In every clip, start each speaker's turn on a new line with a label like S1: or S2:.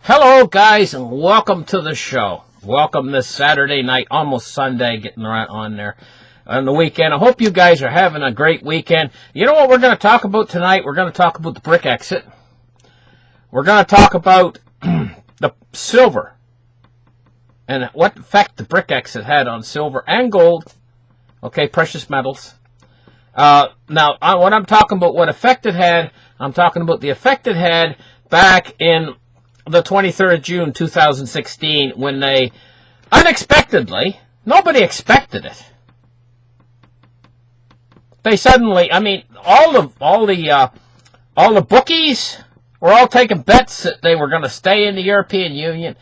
S1: Hello, guys, and welcome to the show. Welcome this Saturday night, almost Sunday, getting right on there on the weekend. I hope you guys are having a great weekend. You know what we're going to talk about tonight? We're going to talk about the brick exit. We're going to talk about the silver and what effect the brick exit had on silver and gold. Okay, precious metals. Now, when I'm talking about what effect it had, I'm talking about the effect it had back in the 23rd of June 2016 when they unexpectedly, nobody expected it. They suddenly, all the bookies were all taking bets that they were going to stay in the European Union.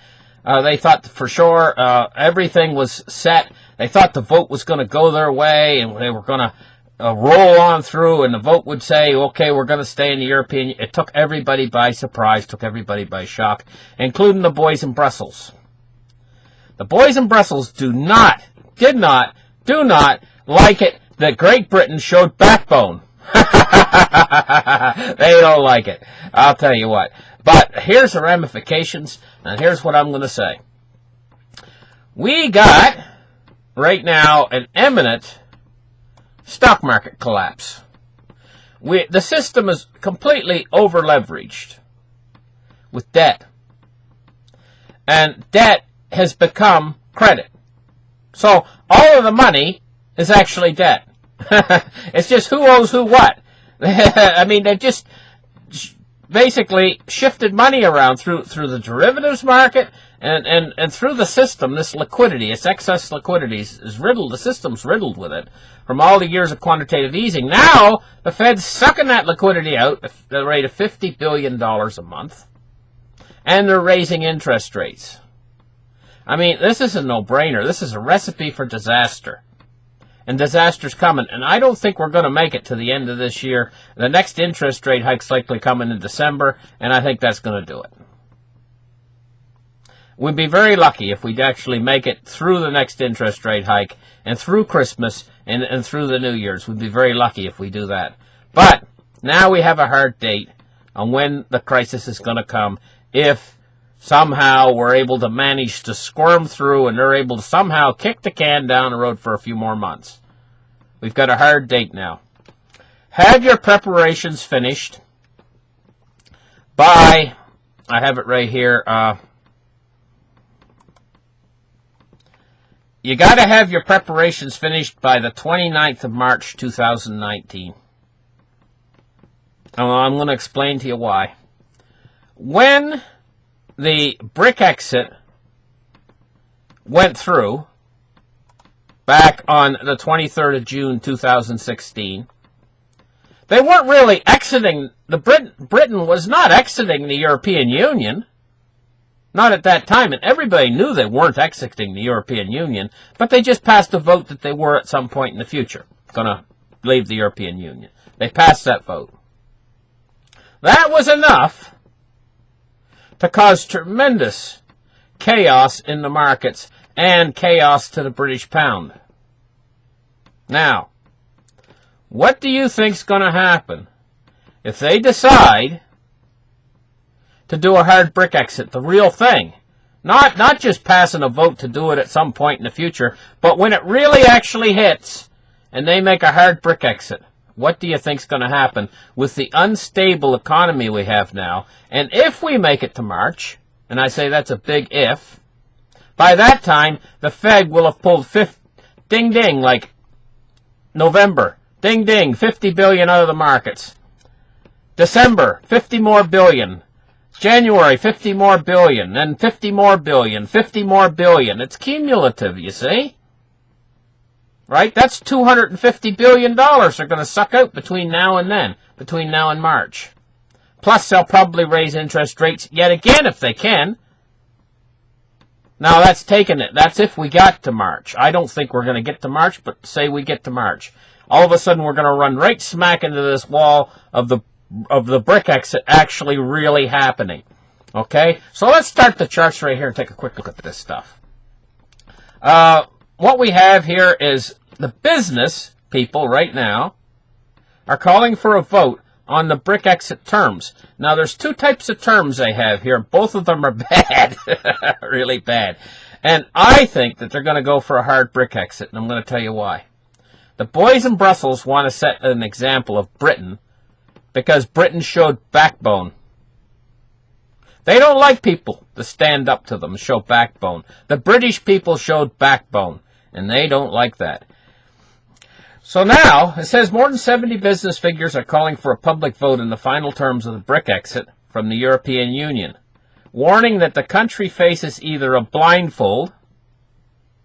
S1: They thought for sure everything was set. They thought the vote was going to go their way and they were going to roll on through, and the vote would say, okay, we're going to stay in the European Union. It took everybody by surprise, took everybody by shock, including the boys in Brussels. The boys in Brussels do not like it that Great Britain showed backbone. They don't like it. I'll tell you what. But here's the ramifications, and here's what I'm going to say. We got, right now, an imminent stock market collapse. The system is completely over-leveraged with debt. And debt has become credit. So all of the money is actually debt. It's just who owes who what. They've just basically shifted money around through the derivatives market and through the system. This liquidity, its excess liquidity is riddled. The system's riddled with it from all the years of quantitative easing. Now the Fed's sucking that liquidity out at the rate of $50 billion a month, and they're raising interest rates. This is a no-brainer. This is a recipe for disaster. And disaster's coming. And I don't think we're going to make it to the end of this year. The next interest rate hike's likely coming in December, and I think that's going to do it. We'd be very lucky if we'd actually make it through the next interest rate hike and through Christmas and through the New Year's. We'd be very lucky if we do that. But now we have a hard date on when the crisis is going to come if somehow we're able to manage to squirm through and they're able to somehow kick the can down the road for a few more months. We've got a hard date now. Have your preparations finished by, I have it right here, you got to have your preparations finished by the 29th of March 2019. I'm going to explain to you why. When the brick exit went through back on the 23rd of June 2016, they weren't really exiting. Britain was not exiting the European Union. Not at that time, and everybody knew they weren't exiting the European Union, but they just passed a vote that they were at some point in the future going to leave the European Union. They passed that vote. That was enough to cause tremendous chaos in the markets and chaos to the British pound. Now, what do you think's going to happen if they decide to do a hard brick exit, the real thing? Not just passing a vote to do it at some point in the future, but when it really actually hits and they make a hard brick exit. What do you think's going to happen with the unstable economy we have now? And if we make it to March, and I say that's a big if, by that time the Fed will have pulled ding ding, like November, ding ding, 50 billion out of the markets. December, 50 more billion. January, 50 more billion, then 50 more billion, 50 more billion. It's cumulative, you see? Right? That's $250 billion they're going to suck out between now and then, between now and March. Plus, they'll probably raise interest rates yet again if they can. Now, that's taking it. That's if we got to March. I don't think we're going to get to March, but say we get to March. All of a sudden, we're going to run right smack into this wall of the brick exit actually really happening. Okay? So let's start the charts right here and take a quick look at this stuff. What we have here is the business people right now are calling for a vote on the Brexit terms. Now, there's two types of terms they have here. Both of them are bad, really bad. And I think that they're going to go for a hard Brexit, and I'm going to tell you why. The boys in Brussels want to set an example of Britain because Britain showed backbone. They don't like people to stand up to them, show backbone. The British people showed backbone, and they don't like that. So now, it says more than 70 business figures are calling for a public vote in the final terms of the Brexit from the European Union, warning that the country faces either a blindfold,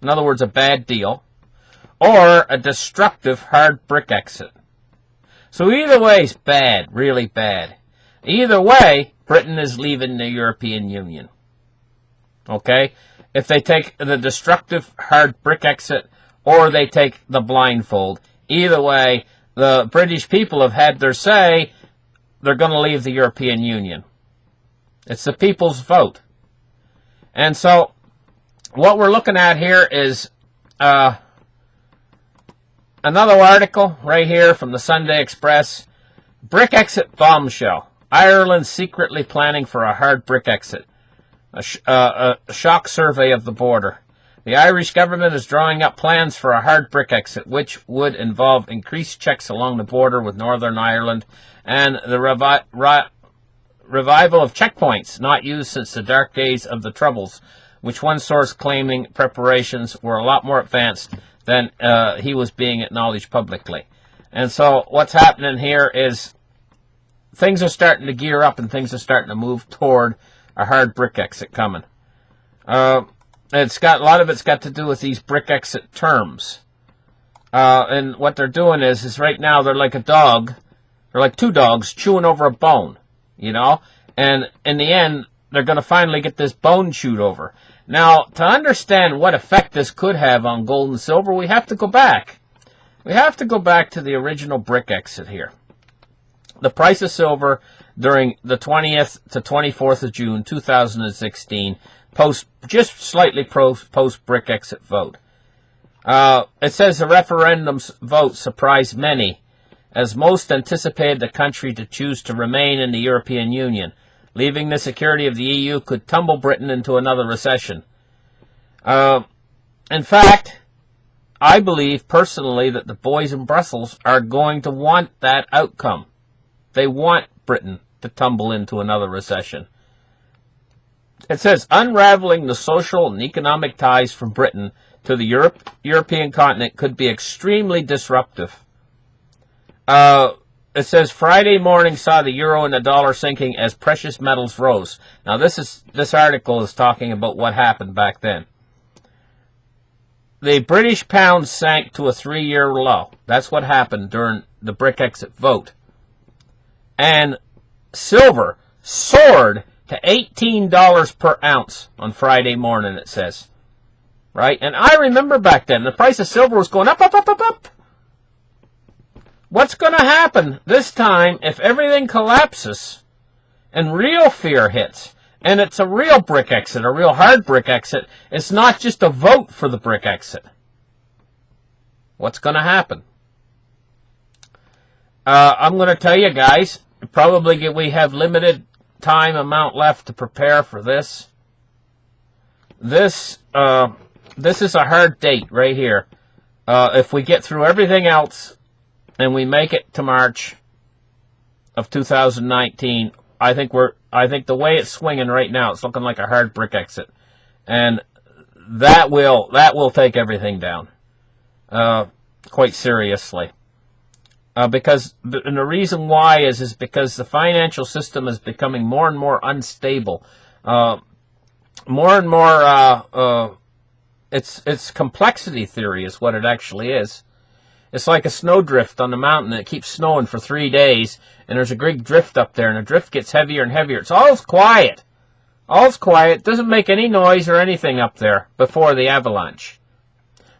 S1: in other words, a bad deal, or a destructive hard Brexit. So either way is bad, really bad. Either way, Britain is leaving the European Union. Okay? If they take the destructive hard Brexit or they take the blindfold, either way, the British people have had their say. They're going to leave the European Union. It's the people's vote. And so, what we're looking at here is another article right here from the Sunday Express. Brexit bombshell. Ireland secretly planning for a hard Brexit. A shock survey of the border. The Irish government is drawing up plans for a hard Brexit, which would involve increased checks along the border with Northern Ireland and the revival of checkpoints not used since the dark days of the Troubles, which one source claiming preparations were a lot more advanced than he was being acknowledged publicly. And so what's happening here is things are starting to gear up and things are starting to move toward a hard Brexit coming. It's got a lot of it's got to do with these Brexit terms. And what they're doing is right now they're like a dog. They're like two dogs chewing over a bone, you know? And in the end, they're going to finally get this bone chewed over. Now, to understand what effect this could have on gold and silver, we have to go back. We have to go back to the original Brexit here. The price of silver during the 20th to 24th of June 2016, just slightly post-Brexit vote. It says the referendum's vote surprised many, as most anticipated the country to choose to remain in the European Union. Leaving the security of the EU could tumble Britain into another recession. In fact, I believe personally that the boys in Brussels are going to want that outcome. They want Britain to tumble into another recession. It says, unraveling the social and economic ties from Britain to the European continent could be extremely disruptive. It says, Friday morning saw the euro and the dollar sinking as precious metals rose. Now, this article is talking about what happened back then. The British pound sank to a 3-year low. That's what happened during the Brexit vote. And silver soared to $18 per ounce on Friday morning, it says. Right? And I remember back then, the price of silver was going up, up, up, up, up. What's going to happen this time if everything collapses and real fear hits? And it's a real Brexit, a real hard Brexit. It's not just a vote for the Brexit. What's going to happen? I'm going to tell you guys, probably we have limited time amount left to prepare for this. This is a hard date right here. If we get through everything else and we make it to March of 2019, I think the way it's swinging right now, it's looking like a hard Brexit, and that will take everything down quite seriously. And the reason why is because the financial system is becoming more and more unstable. More and more, it's complexity theory is what it actually is. It's like a snowdrift on the mountain that keeps snowing for 3 days, and there's a big drift up there, and the drift gets heavier and heavier. It's all quiet. All's quiet. Doesn't make any noise or anything up there before the avalanche.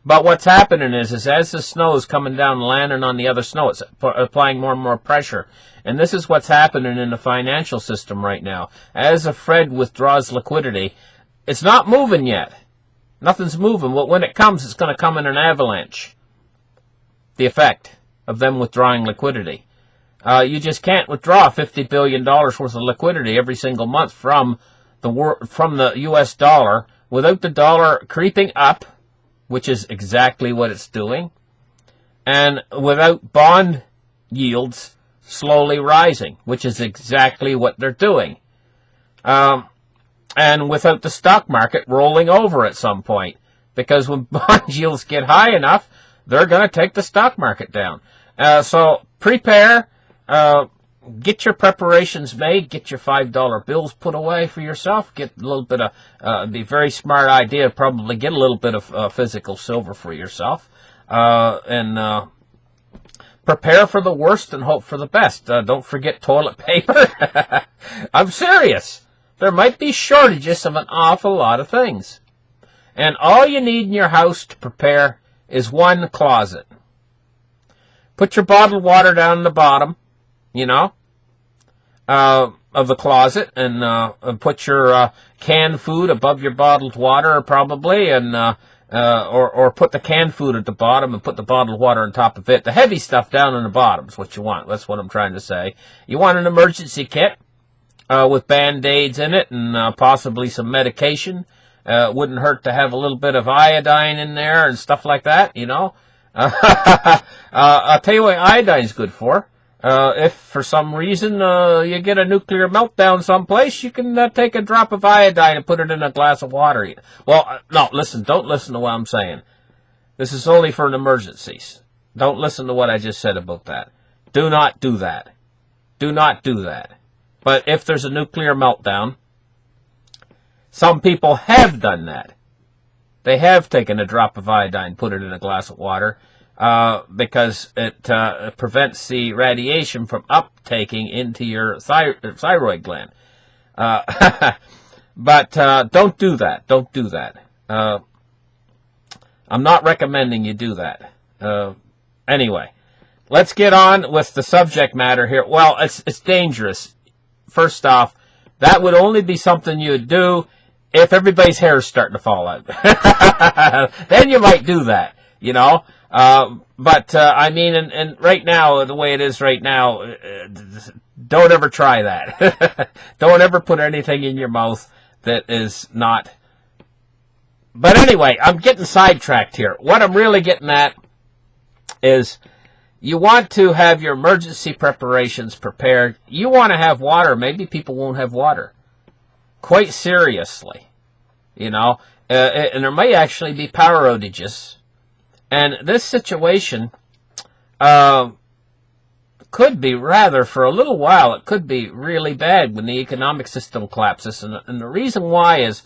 S1: But what's happening is as the snow is coming down and landing on the other snow, it's applying more and more pressure. And this is what's happening in the financial system right now. As the Fed withdraws liquidity, it's not moving yet. Nothing's moving. But when it comes, it's going to come in an avalanche. The effect of them withdrawing liquidity. You just can't withdraw $50 billion worth of liquidity every single month from the U.S. dollar without the dollar creeping up, which is exactly what it's doing, and without bond yields slowly rising, which is exactly what they're doing, and without the stock market rolling over at some point, because when bond yields get high enough, they're going to take the stock market down. So prepare. Get your preparations made. Get your $5 bills put away for yourself. Get a little bit of, it'd be a very smart idea, probably get a little bit of physical silver for yourself. And prepare for the worst and hope for the best. Don't forget toilet paper. I'm serious. There might be shortages of an awful lot of things. And all you need in your house to prepare is one closet. Put your bottled water down in the bottom, of the closet, and put your canned food above your bottled water, probably, and or put the canned food at the bottom and put the bottled water on top of it. The heavy stuff down in the bottom is what you want. That's what I'm trying to say. You want an emergency kit with Band-Aids in it and possibly some medication. Wouldn't hurt to have a little bit of iodine in there and stuff like that, I'll tell you what iodine's good for. If for some reason you get a nuclear meltdown someplace, you can take a drop of iodine and put it in a glass of water. Well, no, listen, don't listen to what I'm saying. This is only for an emergencies. Don't listen to what I just said about that. Do not do that. Do not do that. But if there's a nuclear meltdown, some people have done that. They have taken a drop of iodine, put it in a glass of water, because it prevents the radiation from uptaking into your thyroid gland. But don't do that. Don't do that. I'm not recommending you do that. Anyway, let's get on with the subject matter here. Well, it's dangerous. First off, that would only be something you would do if everybody's hair is starting to fall out. Then you might do that, But I mean, and right now, the way it is right now, don't ever try that. Don't ever put anything in your mouth that is not. But anyway, I'm getting sidetracked here. What I'm really getting at is you want to have your emergency preparations prepared. You want to have water. Maybe people won't have water. Quite seriously, and there may actually be power outages. And this situation could be, rather, for a little while, it could be really bad when the economic system collapses. And the reason why is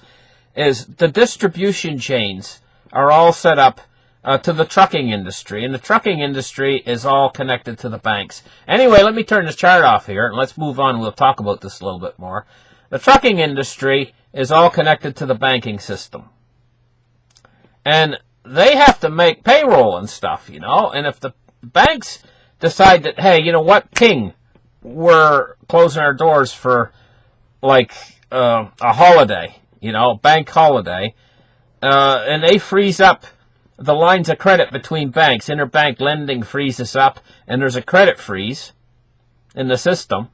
S1: the distribution chains are all set up to the trucking industry. And the trucking industry is all connected to the banks. Anyway, let me turn this chart off here, and let's move on. We'll talk about this a little bit more. The trucking industry is all connected to the banking system. And they have to make payroll and stuff, And if the banks decide that, hey, you know what, King, we're closing our doors for, like, a holiday, bank holiday, and they freeze up the lines of credit between banks, interbank lending freezes up, and there's a credit freeze in the system,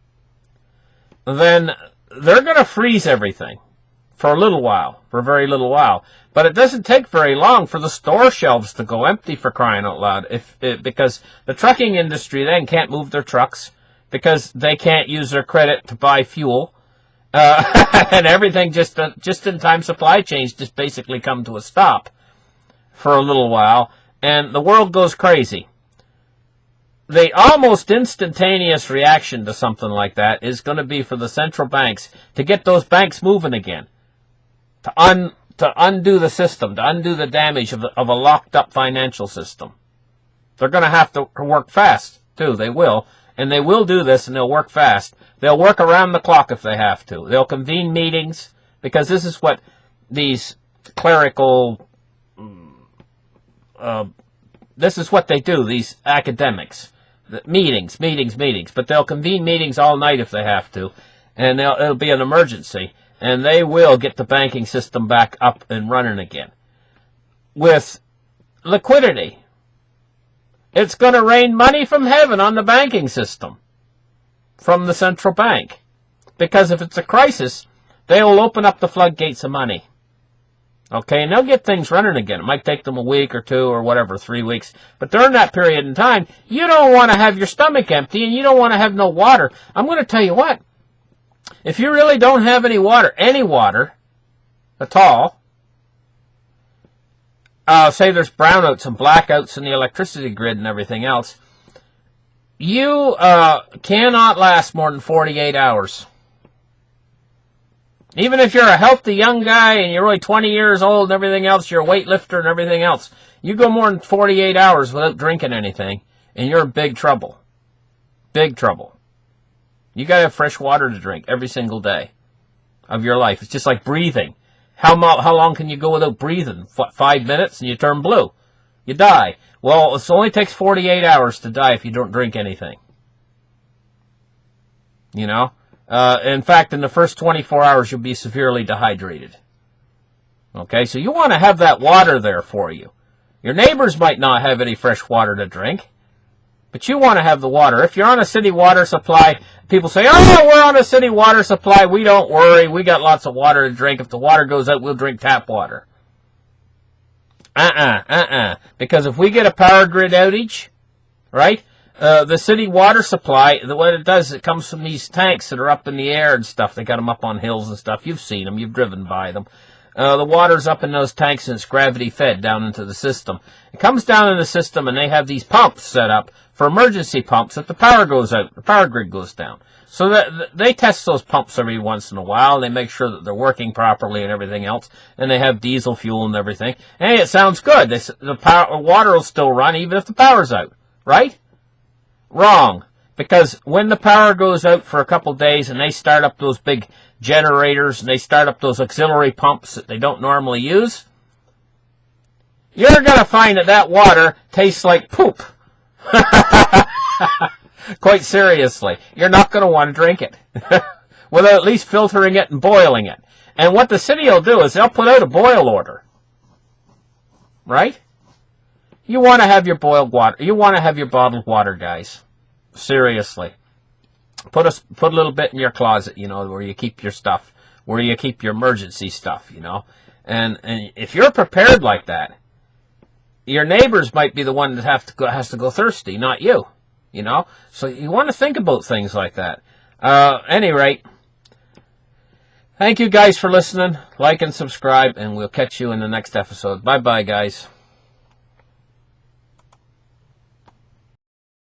S1: then they're going to freeze everything for a little while, for a very little while. But it doesn't take very long for the store shelves to go empty, for crying out loud, because the trucking industry then can't move their trucks because they can't use their credit to buy fuel, and everything just-in-time supply chains just basically come to a stop for a little while, and the world goes crazy. The almost instantaneous reaction to something like that is going to be for the central banks to get those banks moving again, to undo the system, to undo the damage of a locked-up financial system. They're going to have to work fast, too. They will. And they will do this, and they'll work fast. They'll work around the clock if they have to. They'll convene meetings, because this is what these clerical... this is what they do, these academics. Meetings. But they'll convene meetings all night if they have to. And it'll be an emergency. And they will get the banking system back up and running again. With liquidity. It's going to rain money from heaven on the banking system. from the central bank. Because if it's a crisis, they'll open up the floodgates of money. Okay, and they'll get things running again. It might take them a week or two or whatever, 3 weeks. But during that period in time, you don't want to have your stomach empty and you don't want to have no water. I'm going to tell you what. If you really don't have any water at all, say there's brownouts and blackouts in the electricity grid and everything else, you cannot last more than 48 hours. Even if you're a healthy young guy and you're only 20 years old and everything else, you're a weightlifter and everything else, you go more than 48 hours without drinking anything, and you're in big trouble. Big trouble. You got to have fresh water to drink every single day of your life. It's just like breathing. How long can you go without breathing? 5 minutes and you turn blue. You die. Well, it only takes 48 hours to die if you don't drink anything. You know? In fact, in the first 24 hours, you'll be severely dehydrated. Okay, so you want to have that water there for you. Your neighbors might not have any fresh water to drink, but you want to have the water. If you're on a city water supply, people say, oh, we're on a city water supply. We don't worry. We got lots of water to drink. If the water goes out, we'll drink tap water. Because if we get a power grid outage, right, the city water supply, what it does, it comes from these tanks that are up in the air and stuff. They got them up on hills and stuff. You've seen them. You've driven by them. The water's up in those tanks and it's gravity fed down into the system. It comes down in the system and they have these pumps set up for emergency pumps. If the power goes out, the power grid goes down. So that they test those pumps every once in a while. They make sure that they're working properly and everything else. And they have diesel fuel and everything. Hey, it sounds good. The water will still run even if the power's out. Right? Wrong. Because when the power goes out for a couple days and they start up those big generators and they start up those auxiliary pumps that they don't normally use, you're going to find that water tastes like poop. Quite seriously. You're not going to want to drink it without at least filtering it and boiling it. And what the city will do is they'll put out a boil order. Right? You want to have your boiled water. You want to have your bottled water, guys. Seriously. Put a little bit in your closet, you know, where you keep your stuff, where you keep your emergency stuff, you know. And if you're prepared like that, your neighbors might be the one that has to go thirsty, not you, you know. So you want to think about things like that. Any rate, thank you guys for listening. Like and subscribe, and we'll catch you in the next episode. Bye-bye, guys.